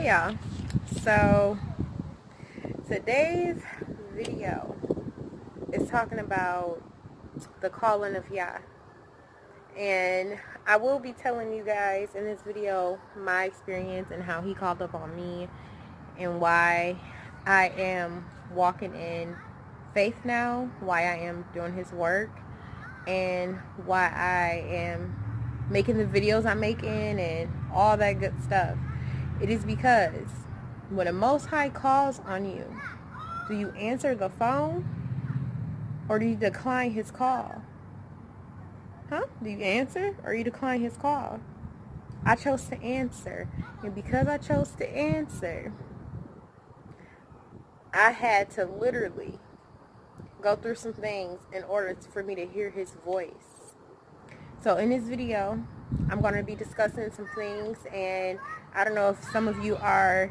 Hey y'all, so today's video is talking about the calling of Yah, and I will be telling you guys in this video my experience and how he called up on me and why I am walking in faith now, why I am doing his work, and why I am making the videos I'm making and all that good stuff. It is because when the Most High calls on you, do you answer the phone or do you decline his call? Do you answer or you decline his call? I chose to answer, and because I chose to answer, I had to literally go through some things in order for me to hear his voice. So in this video, I'm going to be discussing some things, and I don't know if some of you are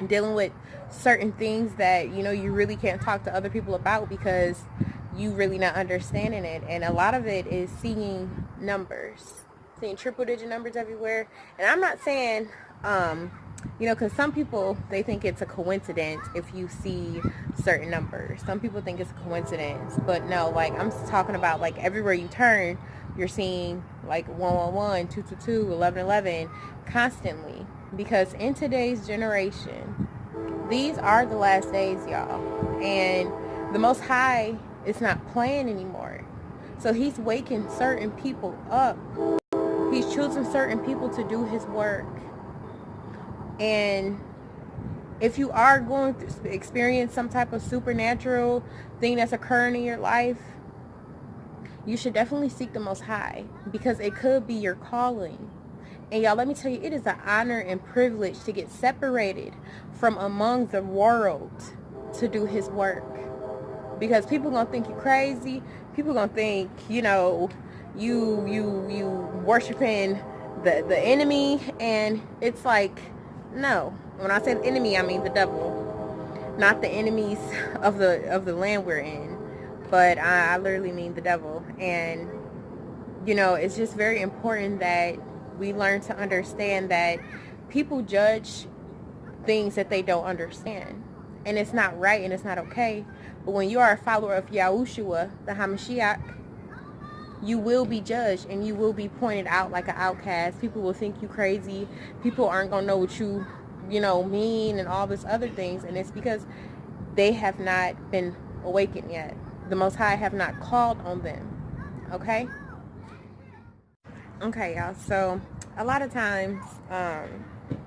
dealing with certain things that you really can't talk to other people about because you really not understanding it, and a lot of it is seeing numbers, seeing triple digit numbers everywhere. And I'm not saying because some people, they think it's a coincidence if you see certain numbers. Some people think it's a coincidence, but no, like I'm talking about like everywhere you turn, you're seeing like 111, 222, 1111 constantly. Because in today's generation, these are the last days, y'all. And the Most High is not playing anymore. So he's waking certain people up. He's choosing certain people to do his work. And if you are going to experience some type of supernatural thing that's occurring in your life, you should definitely seek the Most High, because it could be your calling. And y'all, let me tell you, it is an honor and privilege to get separated from among the world to do his work. Because people gonna think you crazy. People gonna think, you worshiping the enemy. And it's like, no. When I say the enemy, I mean the devil. Not the enemies of the land we're in. But I literally mean the devil. And, it's just very important that we learn to understand that people judge things that they don't understand. And it's not right and it's not okay. But when you are a follower of Yahushua, the HaMashiach, you will be judged and you will be pointed out like an outcast. People will think you crazy. People aren't going to know what you mean and all this other things. And it's because they have not been awakened yet. The Most High have not called on them. Okay? Okay, y'all. So a lot of times, I'm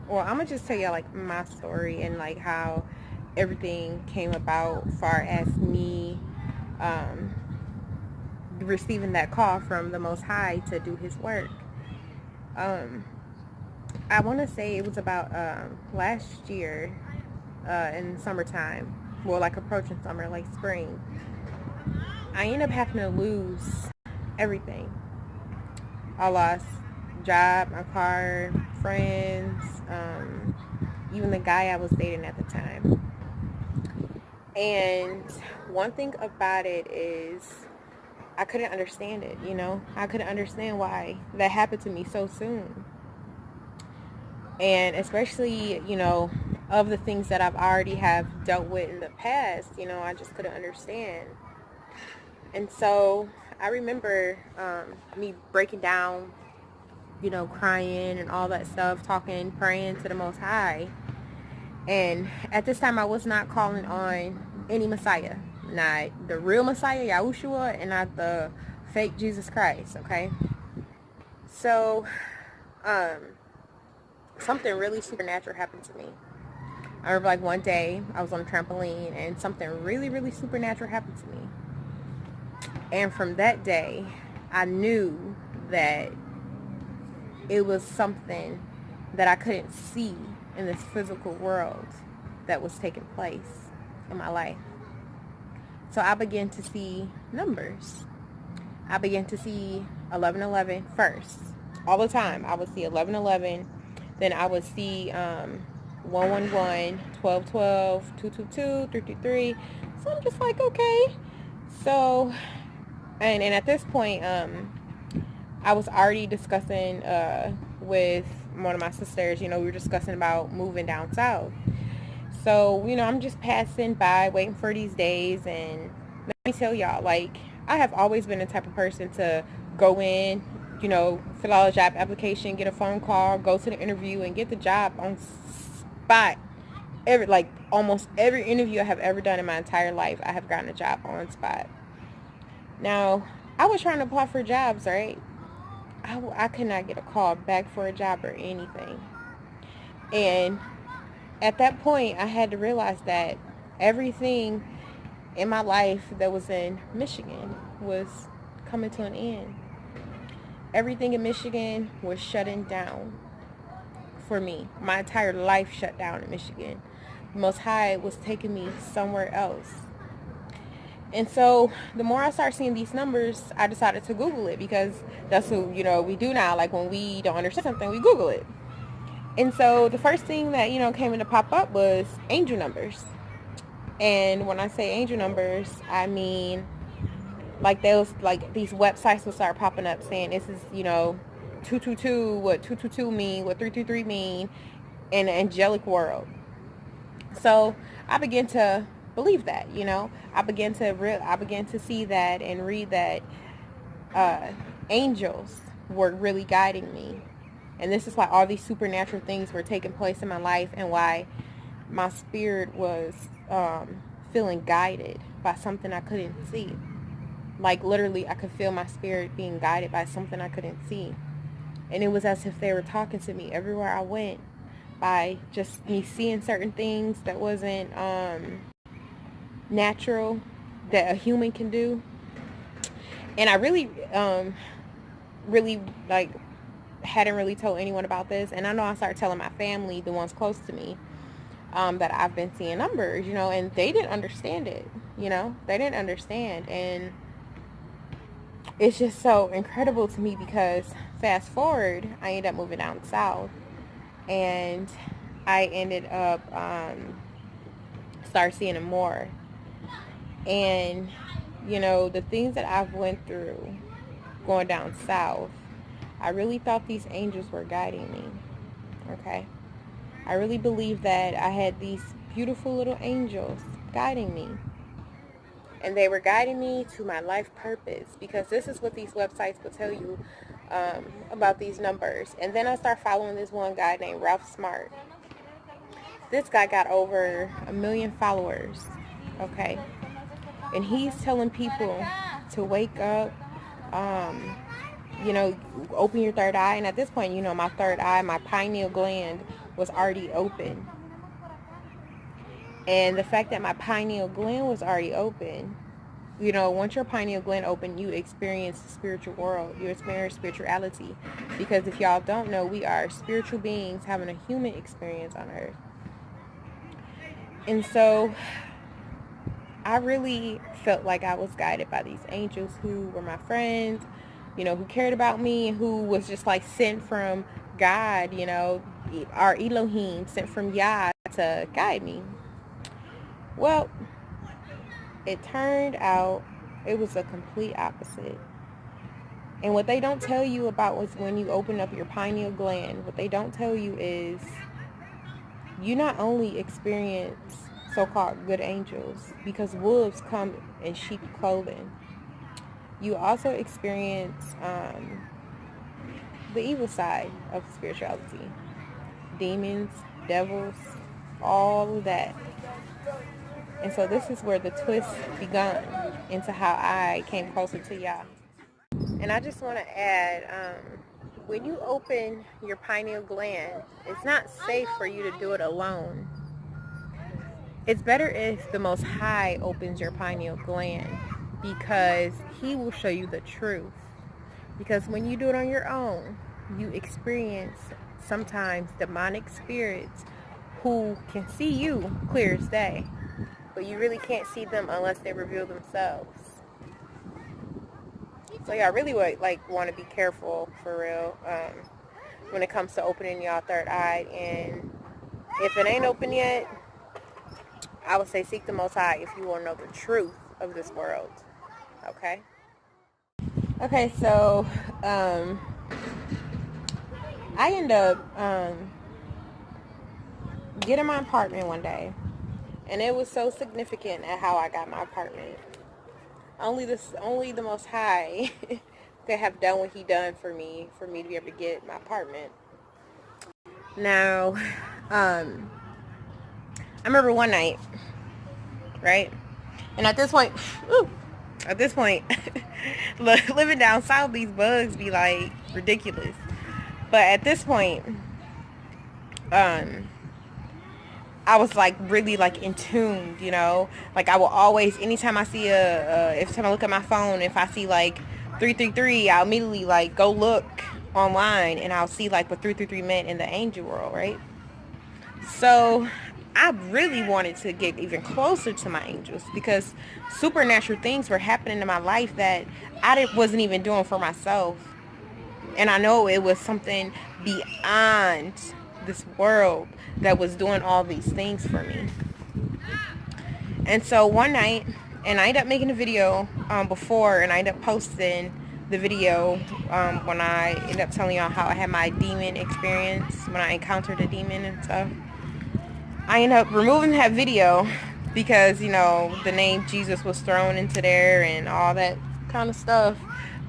gonna just tell y'all like my story and like how everything came about, far as me receiving that call from the Most High to do his work. I want to say it was about last year in summertime, well, like approaching summer, like spring. I ended up having to lose everything. I lost job, my car, friends, even the guy I was dating at the time. And one thing about it is I couldn't understand it, I couldn't understand why that happened to me so soon. And especially, of the things that I've already have dealt with in the past, I just couldn't understand. And so I remember me breaking down, crying and all that stuff, talking, praying to the Most High. And at this time, I was not calling on any Messiah. Not the real Messiah, Yahushua, and not the fake Jesus Christ, okay? So, something really supernatural happened to me. I remember like one day, I was on a trampoline, and something really, really supernatural happened to me. And from that day, I knew that it was something that I couldn't see in this physical world that was taking place in my life. So I began to see numbers. I began to see 1111 first. All the time, I would see 1111. Then I would see 111, 1212, 222, 333. So I'm just like, okay. So... And at this point, I was already discussing with one of my sisters, we were discussing about moving down south. So, I'm just passing by, waiting for these days, and let me tell y'all, like, I have always been the type of person to go in, fill out a job application, get a phone call, go to the interview, and get the job on spot. Almost every interview I have ever done in my entire life, I have gotten a job on spot. Now, I was trying to apply for jobs, right? I could not get a call back for a job or anything. And at that point, I had to realize that everything in my life that was in Michigan was coming to an end. Everything in Michigan was shutting down for me. My entire life shut down in Michigan. The Most High was taking me somewhere else. And so the more I started seeing these numbers, I decided to Google it, because that's what, we do now. Like, when we don't understand something, we Google it. And so the first thing that, came in to pop up was angel numbers. And when I say angel numbers, I mean, these websites will start popping up saying this is, 222, what 222 mean, what 333 mean in the angelic world. So I began to believe that, I began to see that and read that angels were really guiding me. And this is why all these supernatural things were taking place in my life, and why my spirit was feeling guided by something I couldn't see. Like, literally, I could feel my spirit being guided by something I couldn't see. And it was as if they were talking to me everywhere I went, by just me seeing certain things that wasn't natural, that a human can do. And I really hadn't really told anyone about this. And I know I started telling my family, the ones close to me, that I've been seeing numbers, and they didn't understand it. They didn't understand. And it's just so incredible to me, because fast forward, I ended up moving down south, and I ended up start seeing them more. And the things that I've went through going down south, I really thought these angels were guiding me. Okay, I really believe that I had these beautiful little angels guiding me. And they were guiding me to my life purpose, because this is what these websites will tell you about these numbers. And then I start following this one guy named Ralph Smart. This guy got over 1 million followers, okay? And he's telling people to wake up, open your third eye. And at this point, my third eye, my pineal gland was already open. And the fact that my pineal gland was already open, once your pineal gland open, you experience the spiritual world. You experience spirituality. Because if y'all don't know, we are spiritual beings having a human experience on earth. And so I really felt like I was guided by these angels who were my friends, who cared about me, and who was just like sent from God, our Elohim, sent from Yah to guide me. Well, it turned out it was a complete opposite. And what they don't tell you about was when you open up your pineal gland, what they don't tell you is you not only experience so-called good angels, because wolves come in sheep clothing, you also experience the evil side of spirituality. Demons, devils, all of that. And so this is where the twist begun into how I came closer to Yah. And I just want to add, when you open your pineal gland, it's not safe for you to do it alone. It's better if the Most High opens your pineal gland, because He will show you the truth. Because when you do it on your own, you experience sometimes demonic spirits who can see you clear as day, but you really can't see them unless they reveal themselves. So y'all really would want to be careful for real when it comes to opening y'all third eye. And if it ain't open yet, I would say seek the Most High if you want to know the truth of this world. Okay, so I end up getting my apartment one day, and it was so significant at how I got my apartment. Only the Most High could have done what He done for me to be able to get my apartment. Now, I remember one night, right? And at this point, living down south, these bugs be like ridiculous. But at this point, I was like really like in tune, you know. Like I will always, anytime I see every time I look at my phone, if I see like 333, I'll immediately like go look online, and I'll see like what 333 meant in the angel world, right? So I really wanted to get even closer to my angels, because supernatural things were happening in my life that wasn't even doing for myself. And I know it was something beyond this world that was doing all these things for me. And so one night, and I ended up making a video before, and I ended up posting the video when I ended up telling y'all how I had my demon experience, when I encountered a demon and stuff. I ended up removing that video because, you know, the name Jesus was thrown into there and all that kind of stuff.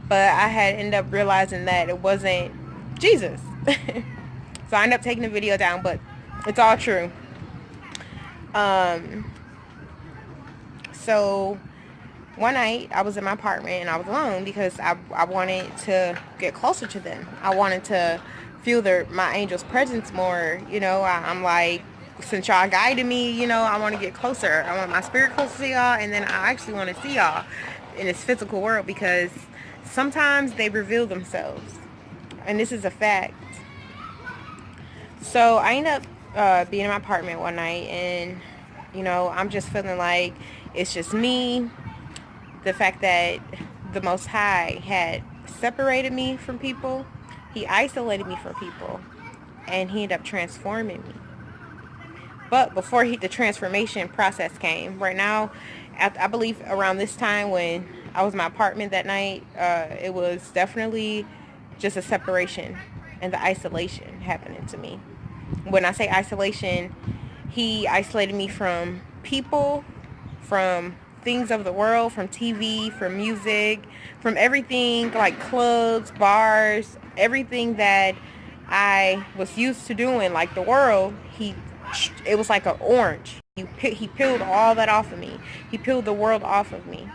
But I had ended up realizing that it wasn't Jesus. So I ended up taking the video down, but it's all true. So one night I was in my apartment and I was alone because I wanted to get closer to them. I wanted to feel my angel's presence more. You know, I'm like, since y'all guided me, you know, I want to get closer. I want my spirit closer to y'all, and then I actually want to see y'all in this physical world, because sometimes they reveal themselves, and this is a fact. So I ended up being in my apartment one night, and, you know, I'm just feeling like it's just me. The fact that the Most High had separated me from people, He isolated me from people, and He ended up transforming me. But before the transformation process came, right now, I believe around this time when I was in my apartment that night, it was definitely just a separation and the isolation happening to me. When I say isolation, He isolated me from people, from things of the world, from TV, from music, from everything, like clubs, bars, everything that I was used to doing, like the world. It was like an orange. He peeled all that off of me. He peeled the world off of me.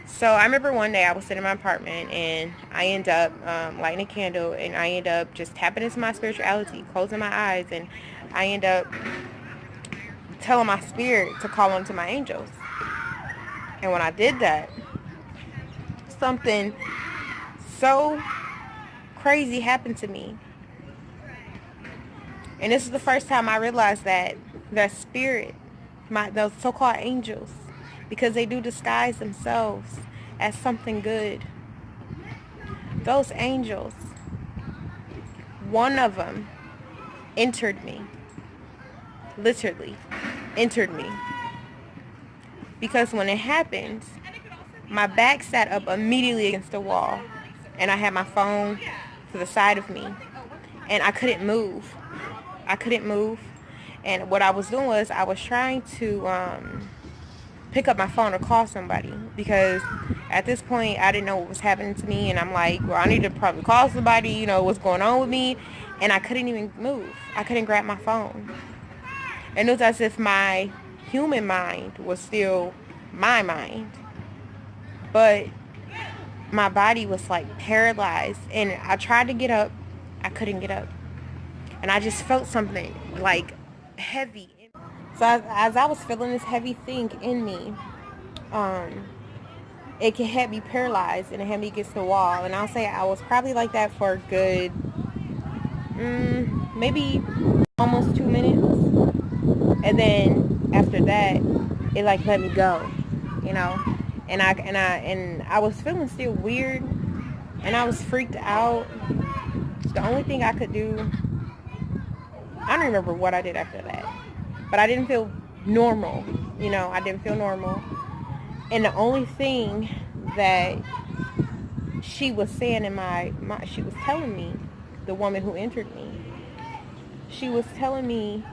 So I remember one day I was sitting in my apartment, and I ended up lighting a candle, and I ended up just tapping into my spirituality, closing my eyes, and I ended up telling my spirit to call on to my angels. And when I did that, something so crazy happened to me. And this is the first time I realized that spirit, those so-called angels, because they do disguise themselves as something good. Those angels, one of them entered me. Literally entered me. Because when it happened, my back sat up immediately against the wall, and I had my phone to the side of me, and I couldn't move. And what I was doing was I was trying to pick up my phone or call somebody, because at this point I didn't know what was happening to me, and I'm like, well, I need to probably call somebody, you know, what's going on with me. And I couldn't even move. I couldn't grab my phone. And it was as if my human mind was still my mind, but my body was like paralyzed, and I tried to get up. I couldn't get up, and I just felt something like heavy. So as I was feeling this heavy thing in me, it had me paralyzed, and it had me against the wall. And I'll say I was probably like that for a good maybe almost 2 minutes. And then after that, it like let me go, you know. And I was feeling still weird, and I was freaked out. The only thing I could do, I don't remember what I did after that, but I didn't feel normal, you know. I didn't feel normal. And the only thing that she was saying in she was telling me the woman who entered me. She was telling me,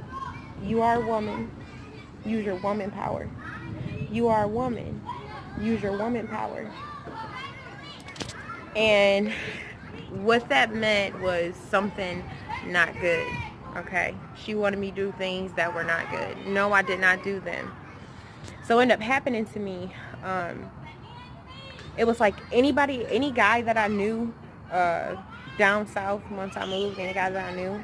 you are a woman, use your woman power. You are a woman, use your woman power. And what that meant was something not good, okay? She wanted me to do things that were not good. No, I did not do them. So it ended up happening to me. It was like any guy that I knew down south once I moved, any guy that I knew,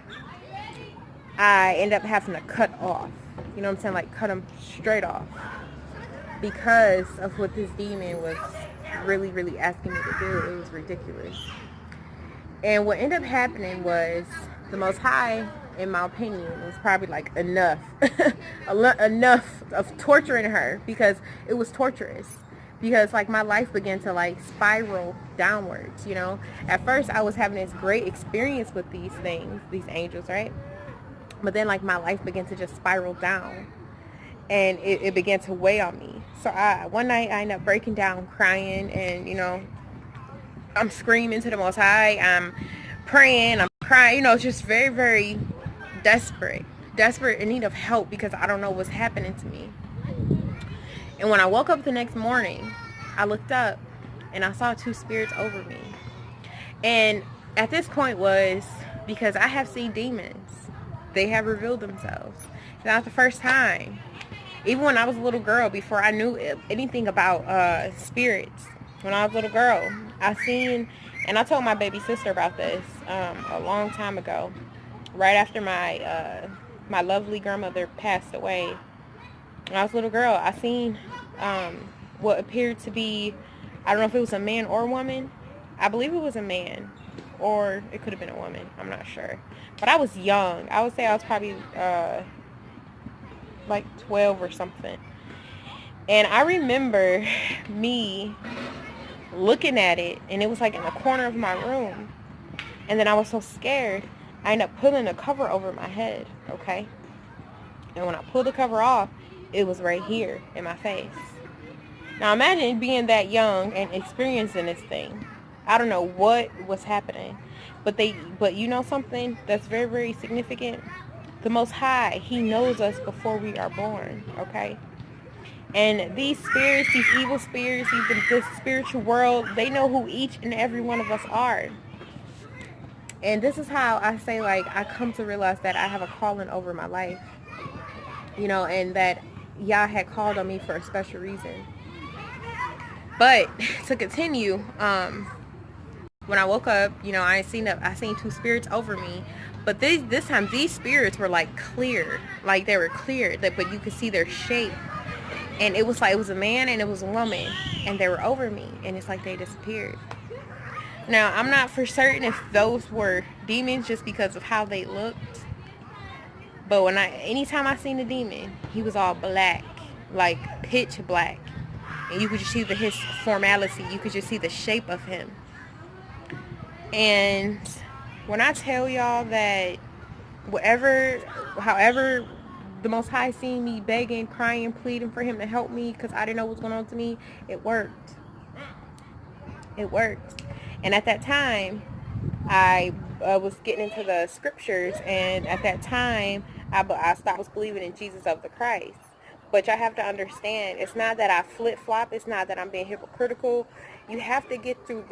I ended up having to cut off. You know what I'm saying? Like cut them straight off. Because of what this demon was really, really asking me to do. It was ridiculous. And what ended up happening was the Most High, in my opinion, was probably like enough. Enough of torturing her, because it was torturous. Because like my life began to like spiral downwards, you know. At first I was having this great experience with these things, these angels, right? But then like my life began to just spiral down. And it began to weigh on me. So one night I ended up breaking down, crying, and you know, I'm screaming to the Most High. I'm praying, I'm crying, you know, just very, very desperate in need of help, because I don't know what's happening to me. And when I woke up the next morning, I looked up and I saw two spirits over me. And at this point was because I have seen demons. They have revealed themselves. It's not the first time. Even when I was a little girl, before I knew anything about spirits, when I was a little girl, I seen, and I told my baby sister about this a long time ago, right after my lovely grandmother passed away. When I was a little girl, I seen what appeared to be, I don't know if it was a man or a woman. I believe it was a man, or it could have been a woman. I'm not sure. But I was young. I would say I was probably like 12 or something. And I remember me looking at it, and it was like in the corner of my room. And then I was so scared, I ended up pulling the cover over my head, okay? And when I pulled the cover off, it was right here in my face. Now imagine being that young and experiencing this thing. I don't know what was happening, but you know something that's very, very significant? The Most High, He knows us before we are born, okay? And these spirits, these evil spirits, even this spiritual world, they know who each and every one of us are. And this is how I say, like, I come to realize that I have a calling over my life, you know, and that Yah had called on me for a special reason. But to continue, when I woke up, you know, I seen two spirits over me. But this time, these spirits were like clear, like they were clear, but you could see their shape. And it was like, it was a man and it was a woman, and they were over me, and it's like they disappeared. Now, I'm not for certain if those were demons just because of how they looked. But anytime I seen a demon, he was all black, like pitch black. And you could just see his formality. You could just see the shape of him. And when I tell y'all that however the Most High seen me begging, crying, pleading for Him to help me because I didn't know what was going on to me, it worked. It worked. And at that time, I was getting into the scriptures, and at that time, I stopped believing in Jesus of the Christ. But y'all have to understand, it's not that I flip-flop. It's not that I'm being hypocritical. You have to get through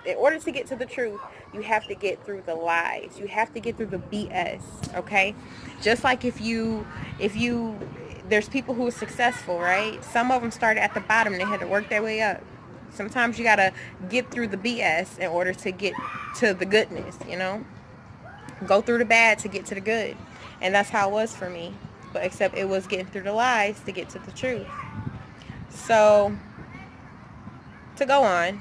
in order to get to the truth, you have to get through the lies. You have to get through the BS, okay? Just like if there's people who are successful, right? Some of them started at the bottom and they had to work their way up. Sometimes you got to get through the BS in order to get to the goodness, you know? Go through the bad to get to the good. And that's how it was for me. But except it was getting through the lies to get to the truth. So, to go on,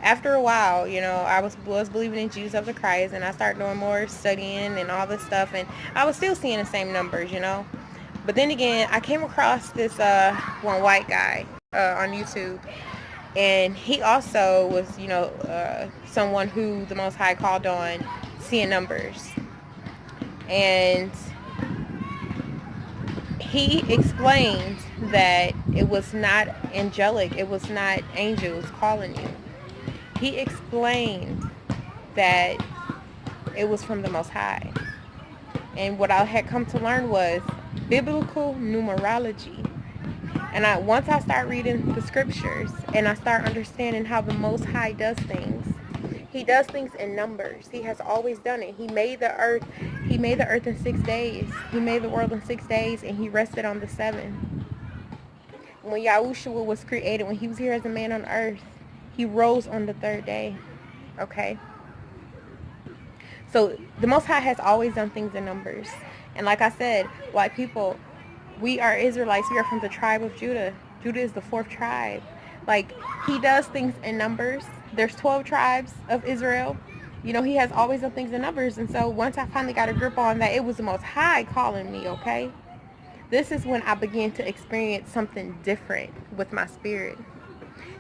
after a while, you know, I was believing in Jesus of the Christ, and I started doing more studying and all this stuff, and I was still seeing the same numbers, you know. But then again, I came across this one white guy on YouTube, and he also was, you know, someone who the Most High called on seeing numbers. And he explained that it was not angelic, it was not angels calling you. He explained that it was from the Most High. And what I had come to learn was biblical numerology. And once I start reading the scriptures and I start understanding how the Most High does things, he does things in numbers. He has always done it. He made the earth. He made the earth in 6 days. He made the world in 6 days, and he rested on the 7th. When Yahushua was created, when he was here as a man on earth, he rose on the 3rd day. Okay? So the Most High has always done things in numbers. And like I said, white people, we are Israelites. We are from the tribe of Judah. Judah is the 4th tribe. Like, he does things in numbers. There's 12 tribes of Israel. You know, he has always done things in numbers. And so once I finally got a grip on that, it was the Most High calling me, okay? This is when I began to experience something different with my spirit.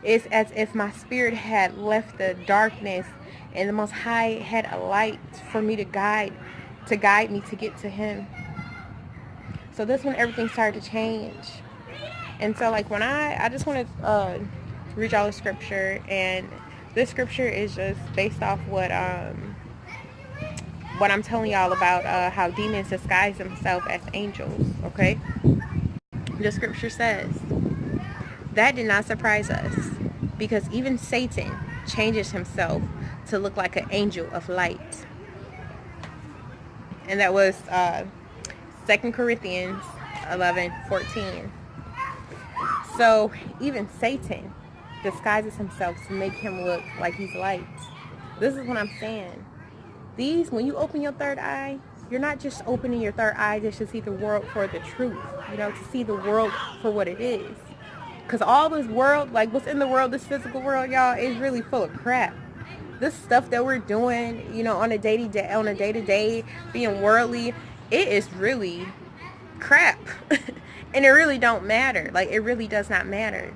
It's as if my spirit had left the darkness and the Most High had a light for me to guide me to get to him. So this when everything started to change. And so like when I just want to read y'all a scripture, and this scripture is just based off what I'm telling y'all about how demons disguise themselves as angels, okay? The scripture says, that did not surprise us, because even Satan changes himself to look like an angel of light. And that was 2 Corinthians 11:14. So even Satan disguises himself to make him look like he's light. This is what I'm saying. When you open your third eye, you're not just opening your third eye just to see the world for the truth, you know, to see the world for what it is. Because all this world, like what's in the world, this physical world, y'all, is really full of crap. This stuff that we're doing, you know, on a day-to-day, being worldly, it is really crap. And it really don't matter. Like, it really does not matter.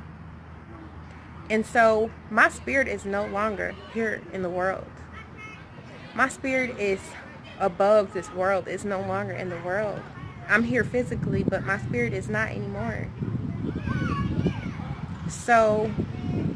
And so my spirit is no longer here in the world. My spirit is above this world. It's no longer in the world. I'm here physically, but my spirit is not anymore. So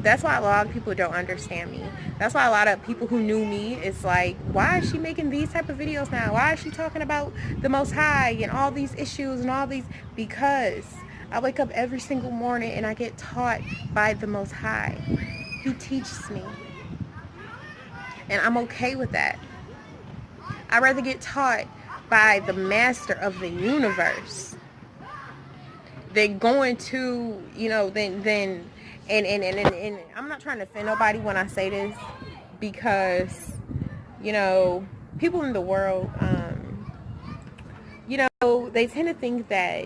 that's why a lot of people don't understand me. That's why a lot of people who knew me is like, why is she making these type of videos now? Why is she talking about the Most High and all these issues and all these? Because I wake up every single morning and I get taught by the Most High. He teaches me. And I'm okay with that. I'd rather get taught by the master of the universe than going to, you know, and I'm not trying to offend nobody when I say this, because, you know, people in the world, you know, they tend to think that,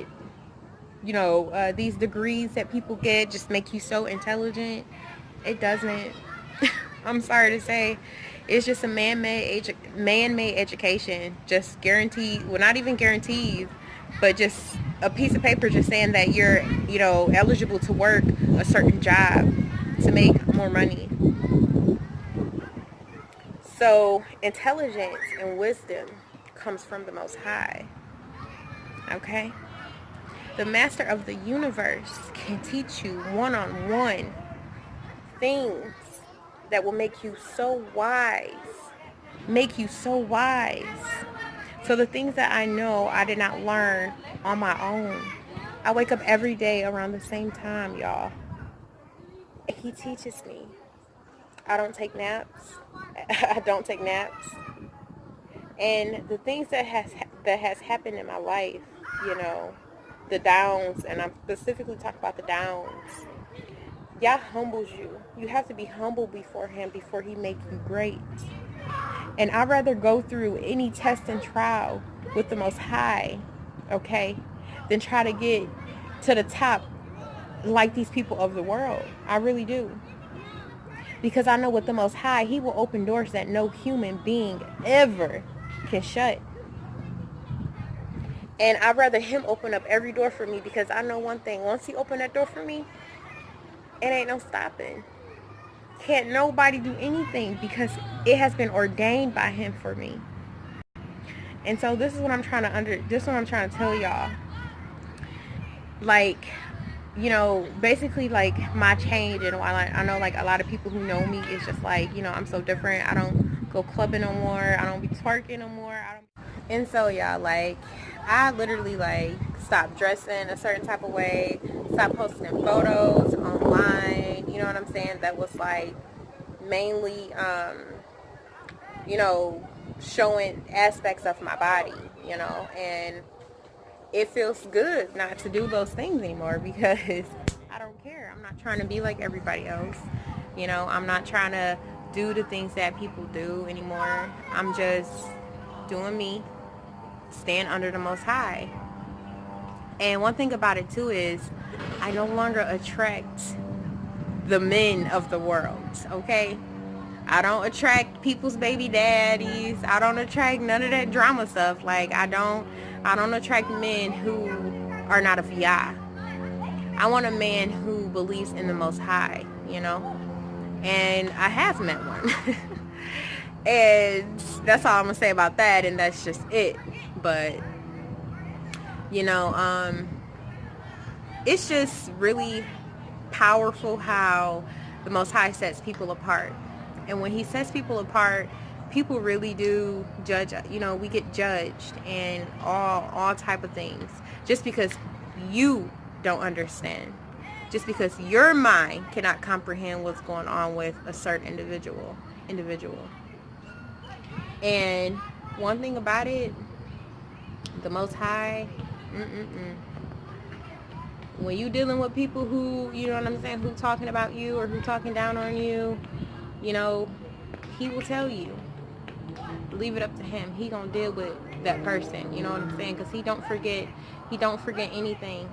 you know, these degrees that people get just make you so intelligent. It doesn't. I'm sorry to say. It's just a man-made education, just guaranteed, well, not even guaranteed, but just a piece of paper just saying that you're, you know, eligible to work a certain job to make more money. So intelligence and wisdom comes from the Most High, okay? The master of the universe can teach you one-on-one things that will make you so wise. So the things that I know I did not learn on my own. I wake up every day around the same time, y'all. He teaches me. I don't take naps. And the things that has happened in my life, you know, the downs, and I'm specifically talking about the downs. Yah humbles you. You have to be humble before him before he make you great. And I'd rather go through any test and trial with the Most High, okay, than try to get to the top like these people of the world. I really do. Because I know with the Most High, he will open doors that no human being ever can shut. And I'd rather him open up every door for me, because I know one thing. Once he opened that door for me, it ain't no stopping. Can't nobody do anything, because it has been ordained by him for me. And so this is what I'm trying to tell y'all. Like, you know, basically like my change, and while I know like a lot of people who know me is just like, you know, I'm so different. I don't go clubbing no more. I don't be twerking no more. And so y'all, like, I literally like stopped dressing a certain type of way, stopped posting photos online, you know what I'm saying, that was like mainly you know, showing aspects of my body, you know, and it feels good not to do those things anymore because I don't care. I'm not trying to be like everybody else. You know, I'm not trying to do the things that people do anymore. I'm just doing me, staying under the Most High. And one thing about it too is I no longer attract the men of the world, okay? I don't attract people's baby daddies. I don't attract none of that drama stuff. Like, I don't attract men who are not of Yah. I want a man who believes in the Most High, you know? And I have met one. And that's all I'm going to say about that, and that's just it. But, you know, it's just really powerful how the Most High sets people apart. And when he sets people apart, people really do judge, you know, we get judged and all type of things just because you don't understand, just because your mind cannot comprehend what's going on with a certain individual. And one thing about it, the Most High, when you dealing with people who, you know what I'm saying, who talking about you or who talking down on you, you know, he will tell you. Leave it up to him. He gonna deal with that person. You know what I'm saying? Because he don't forget anything.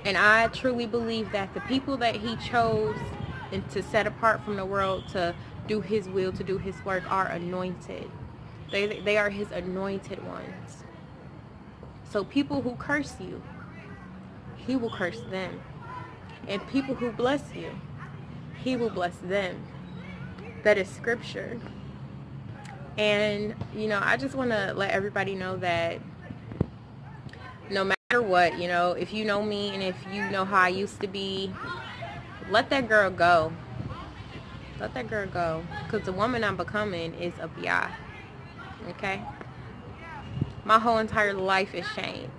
And I truly believe that the people that he chose and to set apart from the world to do his will, to do his work, are anointed. They are his anointed ones. So people who curse you, he will curse them. And people who bless you, he will bless them. That is scripture. And, you know, I just want to let everybody know that no matter what, you know, if you know me and if you know how I used to be, let that girl go. Let that girl go. Because the woman I'm becoming is of Yah. Okay? My whole entire life is changed.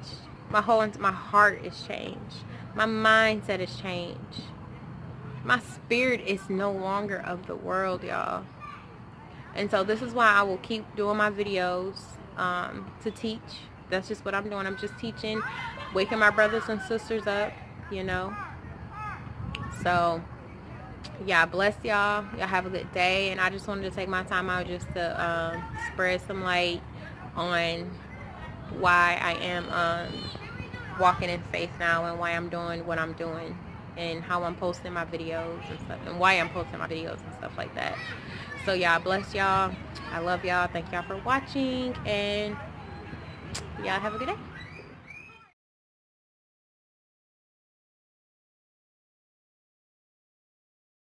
My heart is changed. My mindset is changed. My spirit is no longer of the world, y'all. And so this is why I will keep doing my videos to teach. That's just what I'm doing. I'm just teaching, waking my brothers and sisters up, you know. So, yeah, bless y'all. Y'all have a good day. And I just wanted to take my time out just to spread some light on why I am walking in faith now and why I'm doing what I'm doing and how I'm posting my videos and stuff and why I'm posting my videos and stuff like that. So y'all, bless y'all. I love y'all. Thank y'all for watching, and y'all have a good day.